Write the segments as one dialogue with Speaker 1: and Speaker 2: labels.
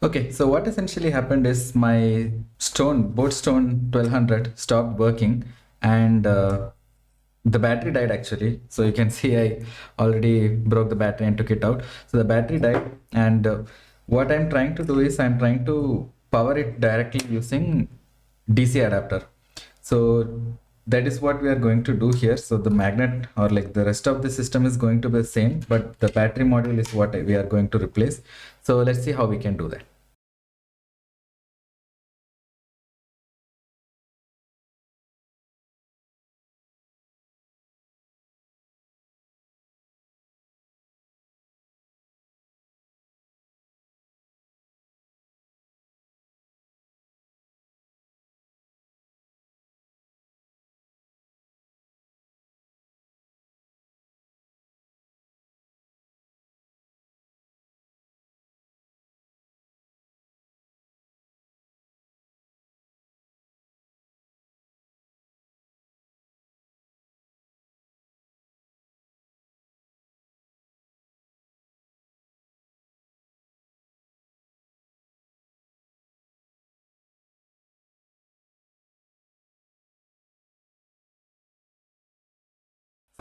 Speaker 1: Okay, so what essentially happened is my boat stone 1200 stopped working, and the battery died actually. So you can see I already broke the battery and took it out. So the battery died, and what I'm trying to do is I'm trying to power it directly using DC adapter. So that is what we are going to do here. So the magnet, or like the rest of the system, is going to be the same, but the battery module is what we are going to replace. So let's see how we can do that.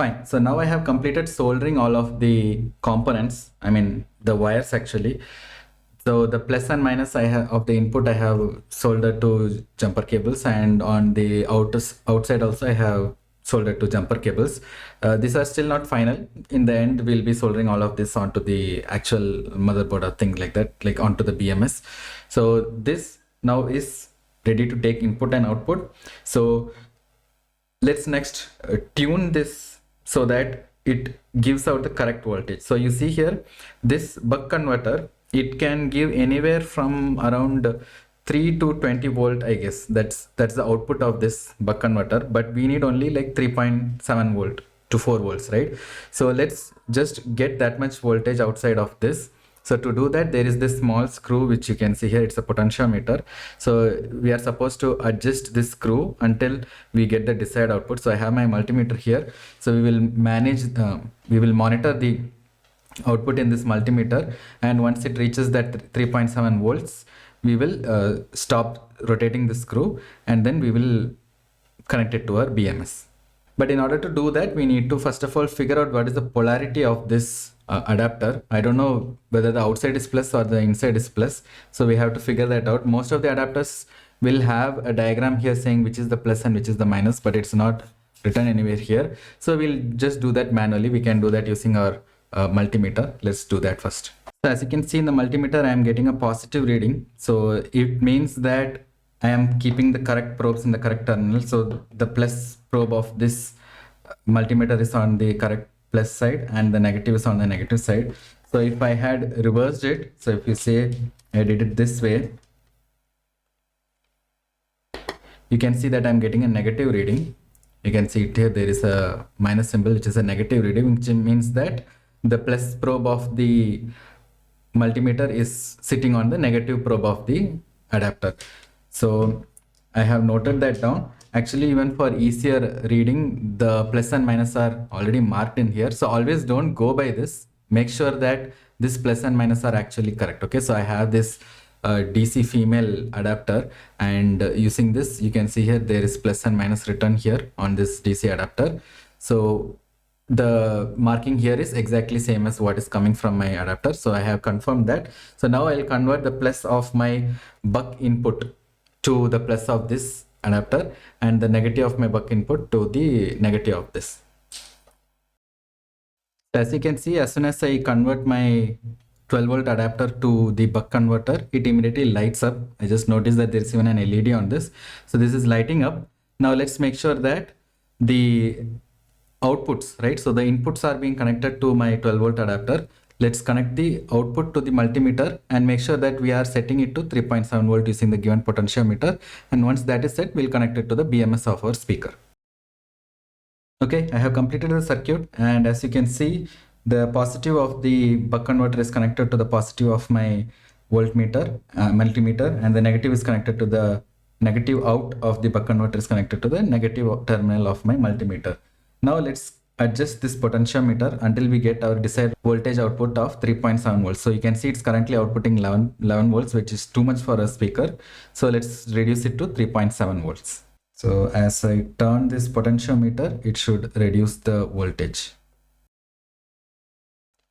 Speaker 1: Fine. So now I have completed soldering all of the components. I mean the wires actually. So the plus and minus I have of the input I have soldered to jumper cables, and on the outside also I have soldered to jumper cables. These are still not final. In the end, we'll be soldering all of this onto the actual motherboard or thing like that, like onto the BMS. So this now is ready to take input and output. So let's next tune this so that it gives out the correct voltage. So you see here, this buck converter, it can give anywhere from around 3 to 20 volt, I guess. That's the output of this buck converter, but we need only like 3.7 volt to 4 volts, right? So let's just get that much voltage outside of this. So to do that, there is this small screw which you can see here. It's a potentiometer. So we are supposed to adjust this screw until we get the desired output. So I have my multimeter here. So we will monitor the output in this multimeter, and once it reaches that 3.7 volts, we will stop rotating the screw, and then we will connect it to our BMS. But in order to do that, we need to first of all figure out what is the polarity of this adapter. I don't know whether the outside is plus or the inside is plus. So we have to figure that out. Most of the adapters will have a diagram here saying which is the plus and which is the minus, but it's not written anywhere here. So we'll just do that manually. We can do that using our multimeter. Let's do that first. So as you can see in the multimeter, I am getting a positive reading. So it means that I am keeping the correct probes in the correct terminal. So the plus probe of this multimeter is on the correct plus side, and the negative is on the negative side. So if I had reversed it, so if you say I did it this way, you can see that I'm getting a negative reading. You can see it here, there is a minus symbol, which is a negative reading, which means that the plus probe of the multimeter is sitting on the negative probe of the adapter. So I have noted that down. Actually, even for easier reading, the plus and minus are already marked in here. So always don't go by this. Make sure that this plus and minus are actually correct. Okay, so I have this DC female adapter, and using this, you can see here there is plus and minus written here on this DC adapter. So the marking here is exactly same as what is coming from my adapter. So I have confirmed that. So now I'll convert the plus of my buck input to the plus of this adapter, and the negative of my buck input to the negative of this. As you can see, as soon as I convert my 12 volt adapter to the buck converter, it immediately lights up. I just noticed that there's even an LED on this. So this is lighting up. Now let's make sure that the outputs, right? So the inputs are being connected to my 12 volt adapter. Let's connect the output to the multimeter and make sure that we are setting it to 3.7 volt using the given potentiometer. And once that is set, we'll connect it to the BMS of our speaker. Okay, I have completed the circuit, and as you can see, the positive of the buck converter is connected to the positive of my voltmeter, multimeter, and the negative is connected to the negative out of the buck converter is connected to the negative terminal of my multimeter. Now let's adjust this potentiometer until we get our desired voltage output of 3.7 volts. So you can see it's currently outputting 11 volts, which is too much for a speaker. So let's reduce it to 3.7 volts. So as I turn this potentiometer, it should reduce the voltage.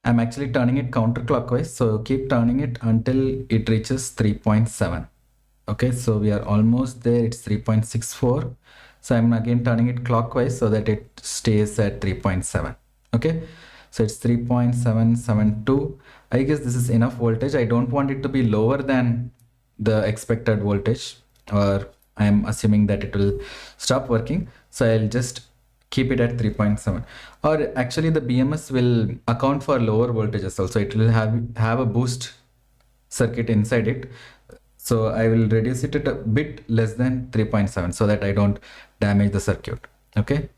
Speaker 1: I'm actually turning it counterclockwise, so keep turning it until it reaches 3.7. Okay, so we are almost there. It's 3.64. So I'm again turning it clockwise so that it stays at 3.7. Okay, so it's 3.772. I guess this is enough voltage. I don't want it to be lower than the expected voltage, or I'm assuming that it will stop working. So I'll just keep it at 3.7. Or actually the BMS will account for lower voltages also. It will have a boost circuit inside it. So I will reduce it at a bit less than 3.7 so that I don't damage the circuit. Okay,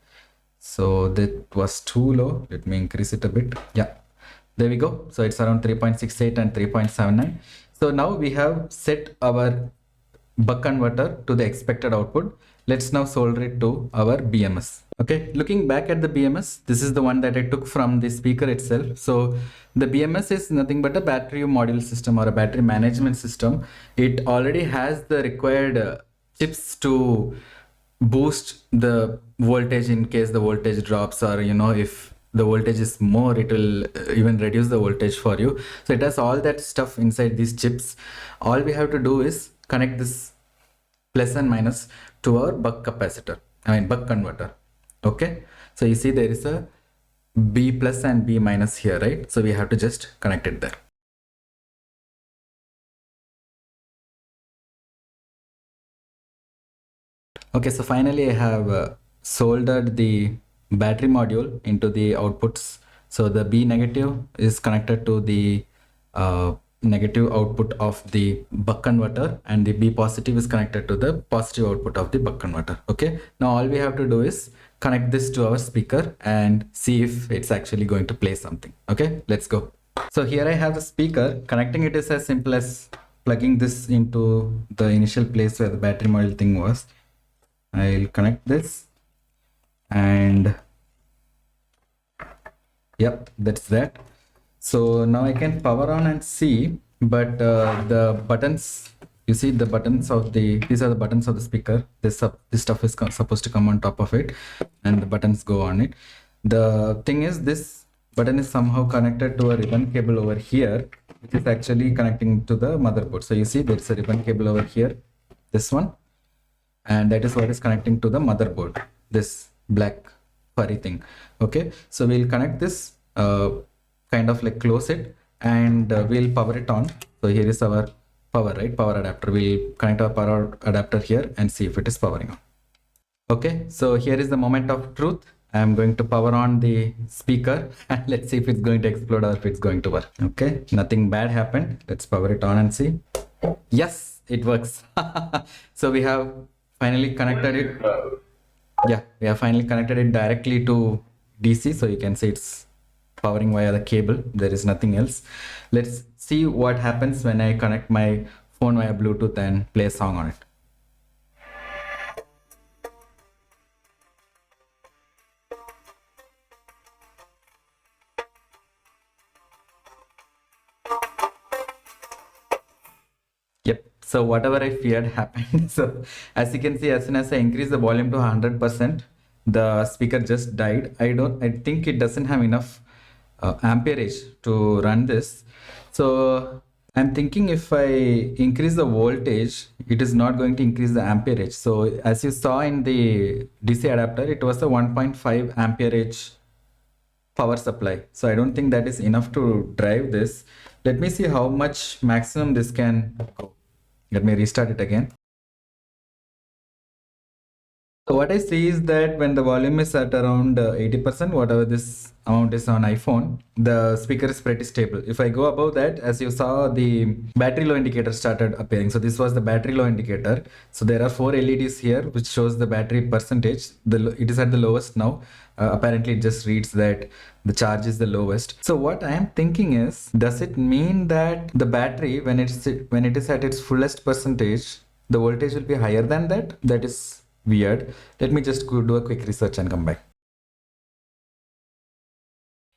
Speaker 1: so that was too low. Let me increase it a bit. Yeah, there we go. So it's around 3.68 and 3.79. So now we have set our buck converter to the expected output. Let's now solder it to our BMS. Okay, looking back at the BMS, this is the one that I took from the speaker itself. So the BMS is nothing but a battery module system or a battery management system. It already has the required chips to boost the voltage in case the voltage drops, or if the voltage is more, it will even reduce the voltage for you. So it has all that stuff inside these chips. All we have to do is connect this plus and minus to our buck buck converter. Okay, so you see there is a B plus and B minus here, right? So we have to just connect it there. Okay, so finally I have soldered the battery module into the outputs. So the B negative is connected to the negative output of the buck converter, and the B positive is connected to the positive output of the buck converter. Okay, now all we have to do is connect this to our speaker and see if it's actually going to play something. Okay, let's go. So here I have the speaker. Connecting it is as simple as plugging this into the initial place where the battery module thing was. I'll connect this, and yep, that's that. So now I can power on and see, but the buttons, you see the buttons of these are the buttons of the speaker. This stuff is supposed to come on top of it, and the buttons go on it. The thing is, this button is somehow connected to a ribbon cable over here, which is actually connecting to the motherboard. So you see there's a ribbon cable over here, this one, and that is what is connecting to the motherboard, this black furry thing. Okay, so we'll connect this, kind of like close it, and we'll power it on. So here is our power adapter. We'll connect our power adapter here and see if it is powering on. Okay, so here is the moment of truth. I'm going to power on the speaker and let's see if it's going to explode or if it's going to work. Okay, nothing bad happened. Let's power it on and see. Yes, it works. So we have finally connected it. Yeah, we have finally connected it directly to DC. So you can see it's powering via the cable. There is nothing else. Let's see what happens when I connect my phone via Bluetooth and play a song on it. Yep, so whatever I feared happened. So as you can see, as soon as I increase the volume to 100%, the speaker just died. I think it doesn't have enough amperage to run this. So I'm thinking if I increase the voltage, it is not going to increase the amperage. So as you saw in the DC adapter, it was a 1.5 amperage power supply. So I don't think that is enough to drive this. Let me see how much maximum this can go. Let me restart it again. So what I see is that when the volume is at around 80%, whatever this amount is on iPhone, the speaker is pretty stable. If I go above that, as you saw, the battery low indicator started appearing. So this was the battery low indicator. So there are 4 LEDs here, which shows the battery percentage. It is at the lowest now. Apparently it just reads that the charge is the lowest. So what I am thinking is, does it mean that the battery, when it is at its fullest percentage, the voltage will be higher than that. That is weird. Let me just go do a quick research and come back.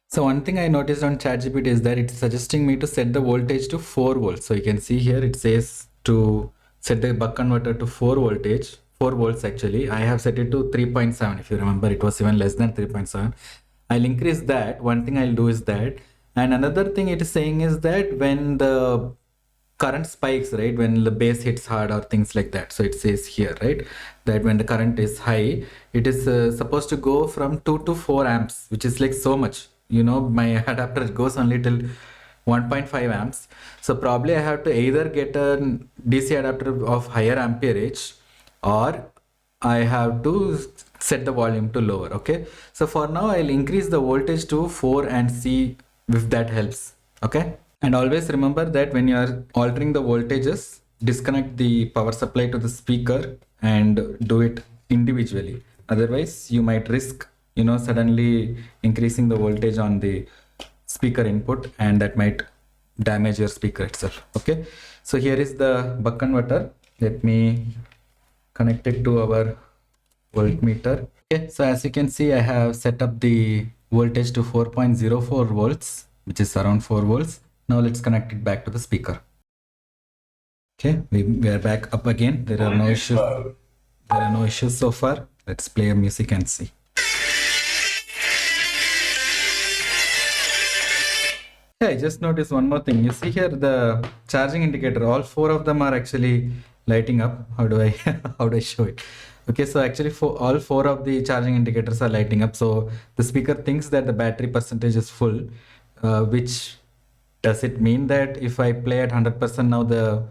Speaker 1: So one thing I noticed on ChatGPT is that it's suggesting me to set the voltage to 4 volts. So you can see here it says to set the buck converter to 4 volts actually. I have set it to 3.7. If you remember, it was even less than 3.7. I'll increase that. One thing I'll do is that. And another thing it is saying is that when the current spikes, right, when the base hits hard or things like that, so it says here, right, that when the current is high, it is supposed to go from 2 to 4 amps, which is like so much. You know, my adapter goes only till 1.5 amps, so probably I have to either get a DC adapter of higher amperage, or I have to set the volume to lower. Okay, so for now I'll increase the voltage to 4 and see if that helps. Okay, and always remember that when you are altering the voltages, disconnect the power supply to the speaker and do it individually. Otherwise, you might risk, you know, suddenly increasing the voltage on the speaker input, and that might damage your speaker itself. Okay, so here is the buck converter. Let me connect it to our voltmeter. Okay, so as you can see, I have set up the voltage to 4.04 volts, which is around 4 volts. Now let's connect it back to the speaker. Okay, we are back up again. There are no issues. There are no issues so far. Let's play a music and see. Yeah, I just noticed one more thing. You see here the charging indicator, all 4 of them are actually lighting up. How do I how do I show it? Okay, so actually for all 4 of the charging indicators are lighting up. So the speaker thinks that the battery percentage is full, which does it mean that if I play at 100% now the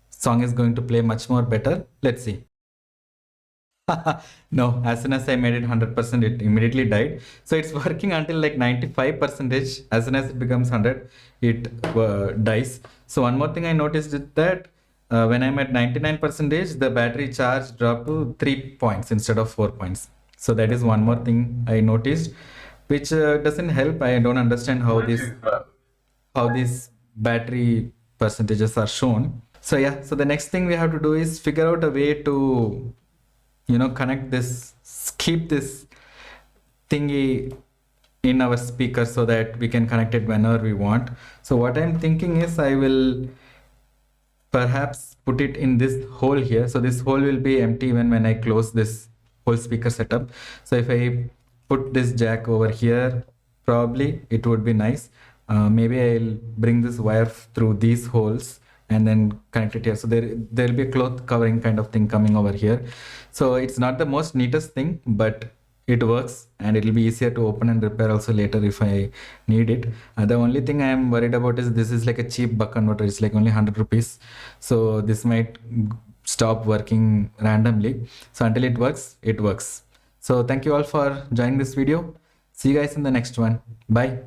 Speaker 1: song is going to play much more better? Let's see. No, as soon as I made it 100%, it immediately died. So it's working until like 95%. As soon as it becomes 100, it dies. So one more thing I noticed is that when I'm at 99%, the battery charge dropped to 3 points instead of 4 points. So that is one more thing I noticed, which doesn't help. I don't understand how these battery percentages are shown. So yeah, so the next thing we have to do is figure out a way to, you know, connect this, keep this thingy in our speaker so that we can connect it whenever we want. So what I'm thinking is I will perhaps put it in this hole here. So this hole will be empty even when I close this whole speaker setup. So if I put this jack over here, probably it would be nice. Maybe I'll bring this wire through these holes and then connect it here. So there'll be a cloth covering kind of thing coming over here. So it's not the most neatest thing, but it works, and it'll be easier to open and repair also later if I need it. The only thing I am worried about is this is like a cheap buck converter. It's like only 100 rupees. So this might stop working randomly. So until it works, it works. So thank you all for joining this video. See you guys in the next one. Bye.